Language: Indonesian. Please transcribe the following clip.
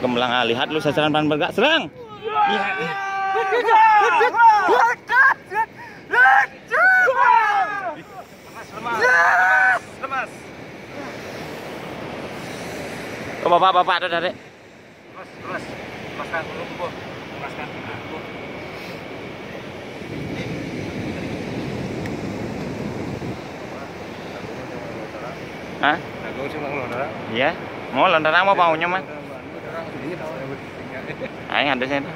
kemlang. Lihat lu sasaran pan bergak serang. Ya. Lemas. Oh, bapak tuh dari. Lemas. Lepaskan dulu, Bu. Lepaskan dulu. Hah? Iya. Mau lontarang mau baunya mah. Ayo ada sini.